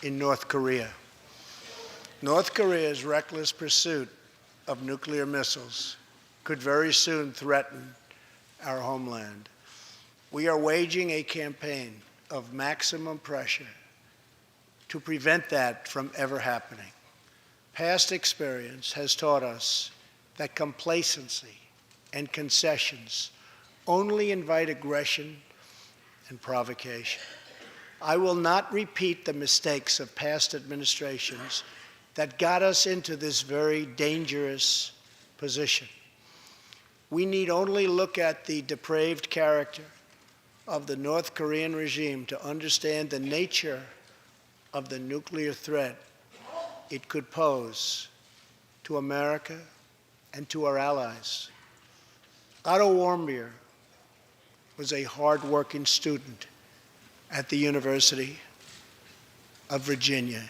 in North Korea. North Korea's reckless pursuit of nuclear missiles could very soon threaten our homeland. We are waging a campaign of maximum pressure to prevent that from ever happening. Past experience has taught us that complacency and concessions only invite aggression and provocation. I will not repeat the mistakes of past administrations that got us into this very dangerous position. We need only look at the depraved character of the North Korean regime to understand the nature of the nuclear threat it could pose to America and to our allies. Otto Warmbier was a hard-working student at the University of Virginia,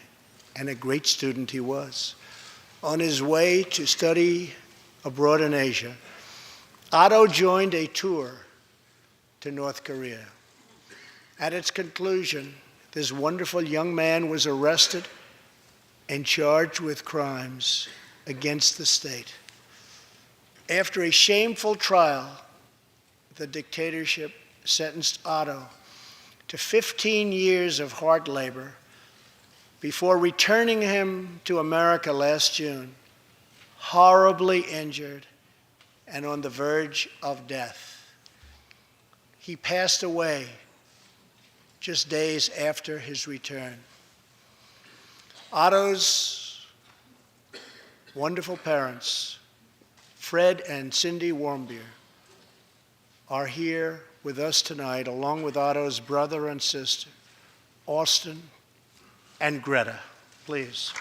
and a great student he was. On his way to study abroad in Asia, Otto joined a tour to North Korea. At its conclusion, this wonderful young man was arrested and charged with crimes against the state. After a shameful trial, the dictatorship sentenced Otto to 15 years of hard labor before returning him to America last June, horribly injured and on the verge of death. He passed away just days after his return. Otto's wonderful parents, Fred and Cindy Warmbier, are here with us tonight, along with Otto's brother and sister, Austin and Greta. Please.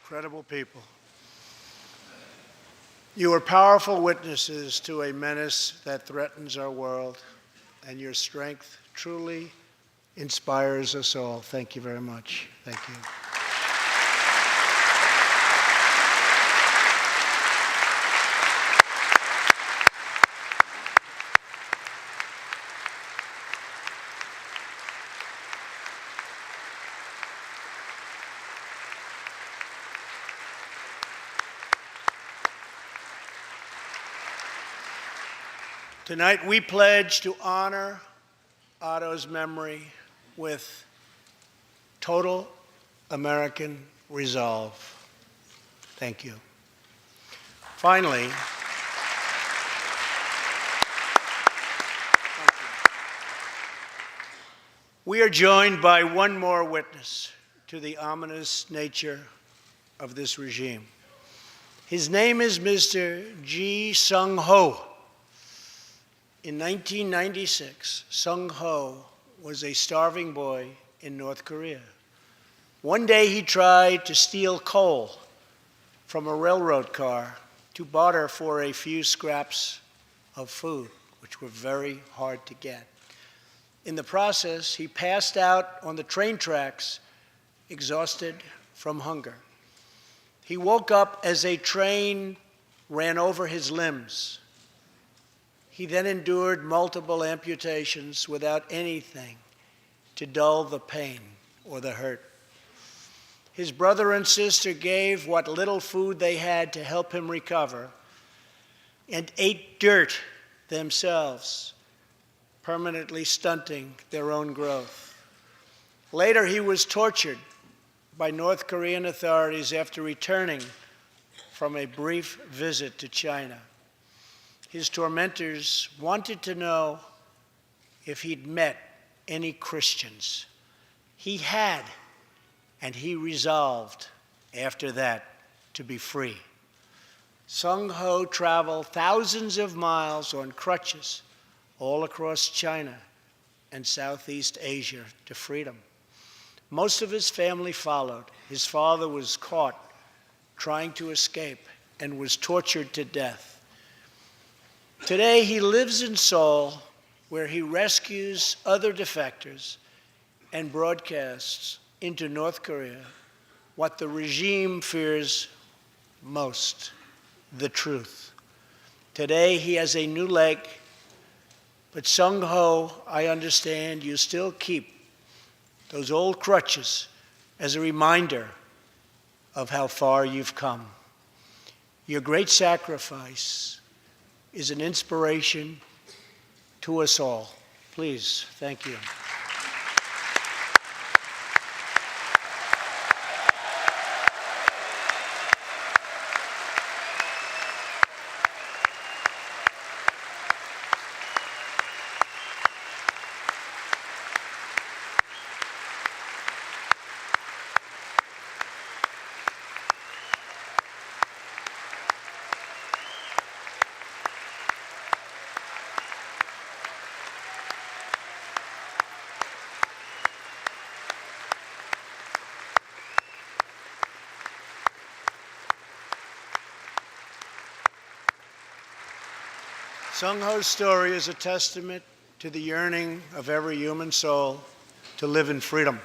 Incredible people. You are powerful witnesses to a menace that threatens our world, and your strength truly inspires us all. Thank you very much. Thank you. Tonight, we pledge to honor Otto's memory with total American resolve. Thank you. Finally, we are joined by one more witness to the ominous nature of this regime. His name is Mr. Ji Sung Ho. In 1996, Sung Ho was a starving boy in North Korea. One day he tried to steal coal from a railroad car to barter for a few scraps of food, which were very hard to get. In the process, he passed out on the train tracks, exhausted from hunger. He woke up as a train ran over his limbs. He then endured multiple amputations without anything to dull the pain or the hurt. His brother and sister gave what little food they had to help him recover and ate dirt themselves, permanently stunting their own growth. Later, he was tortured by North Korean authorities after returning from a brief visit to China. His tormentors wanted to know if he'd met any Christians. He had, and he resolved after that to be free. Sung Ho traveled thousands of miles on crutches all across China and Southeast Asia to freedom. Most of his family followed. His father was caught trying to escape and was tortured to death. Today, he lives in Seoul, where he rescues other defectors and broadcasts into North Korea what the regime fears most: the truth. Today, he has a new leg, but Sung Ho, I understand you still keep those old crutches as a reminder of how far you've come. Your great sacrifice is an inspiration to us all. Please, thank you. Sung Ho's story is a testament to the yearning of every human soul to live in freedom.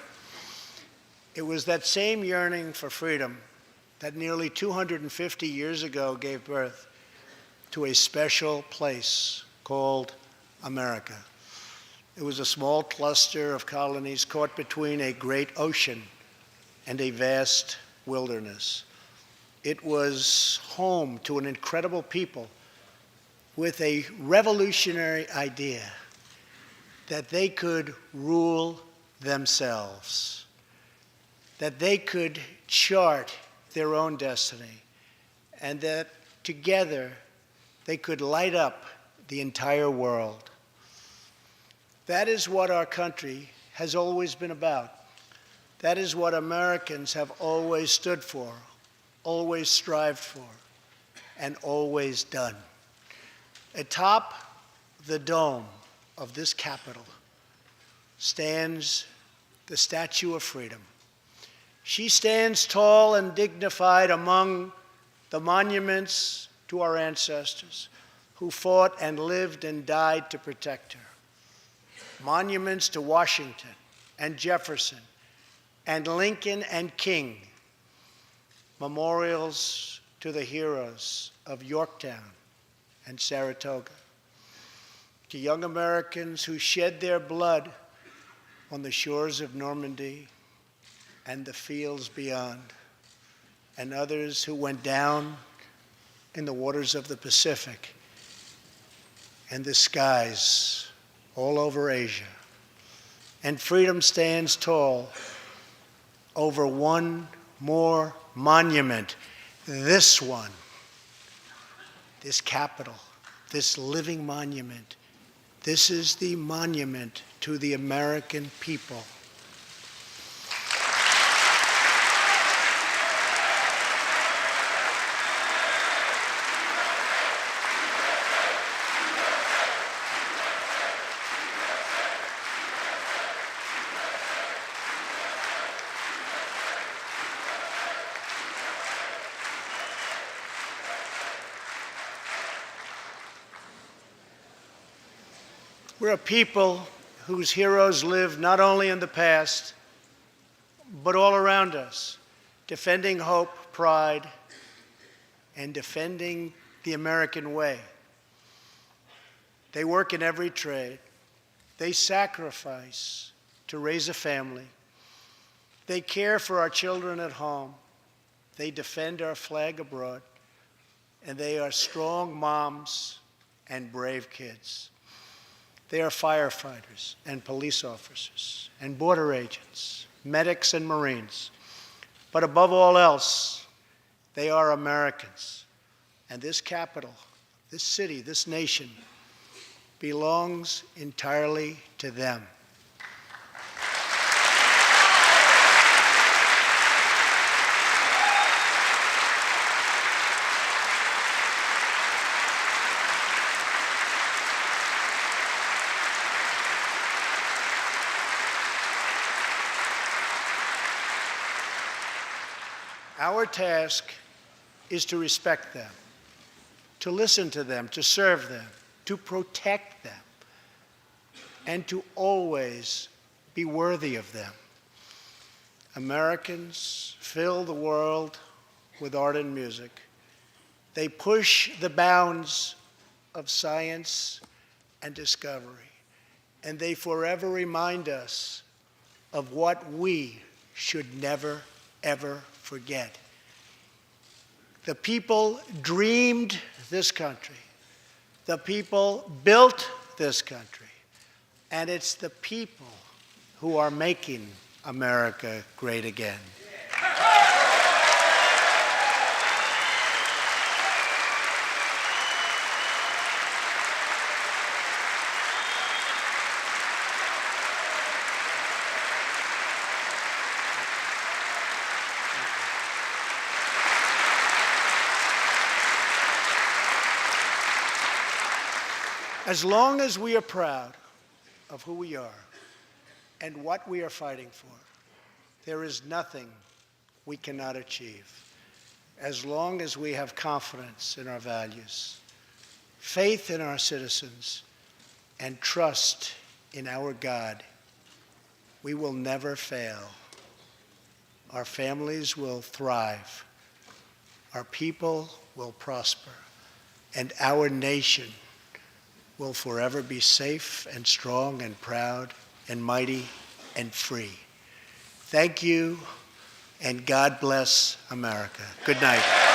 It was that same yearning for freedom that nearly 250 years ago gave birth to a special place called America. It was a small cluster of colonies caught between a great ocean and a vast wilderness. It was home to an incredible people with a revolutionary idea that they could rule themselves, that they could chart their own destiny, and that together they could light up the entire world. That is what our country has always been about. That is what Americans have always stood for, always strived for, and always done. Atop the dome of this Capitol stands the Statue of Freedom. She stands tall and dignified among the monuments to our ancestors who fought and lived and died to protect her. Monuments to Washington and Jefferson and Lincoln and King. Memorials to the heroes of Yorktown and Saratoga, to young Americans who shed their blood on the shores of Normandy and the fields beyond, and others who went down in the waters of the Pacific and the skies all over Asia. And freedom stands tall over one more monument, this one. This Capitol, this living monument, this is the monument to the American people. We're a people whose heroes live not only in the past, but all around us, defending hope, pride, and defending the American way. They work in every trade. They sacrifice to raise a family. They care for our children at home. They defend our flag abroad. And they are strong moms and brave kids. They are firefighters and police officers and border agents, medics and Marines. But above all else, they are Americans. And this capital, this city, this nation belongs entirely to them. Our task is to respect them, to listen to them, to serve them, to protect them, and to always be worthy of them. Americans fill the world with art and music. They push the bounds of science and discovery, and they forever remind us of what we should never, ever forget. The people dreamed this country. The people built this country. And it's the people who are making America great again. As long as we are proud of who we are and what we are fighting for, there is nothing we cannot achieve. As long as we have confidence in our values, faith in our citizens, and trust in our God, we will never fail. Our families will thrive. Our people will prosper. And our nation will forever be safe and strong and proud and mighty and free. Thank you, and God bless America. Good night.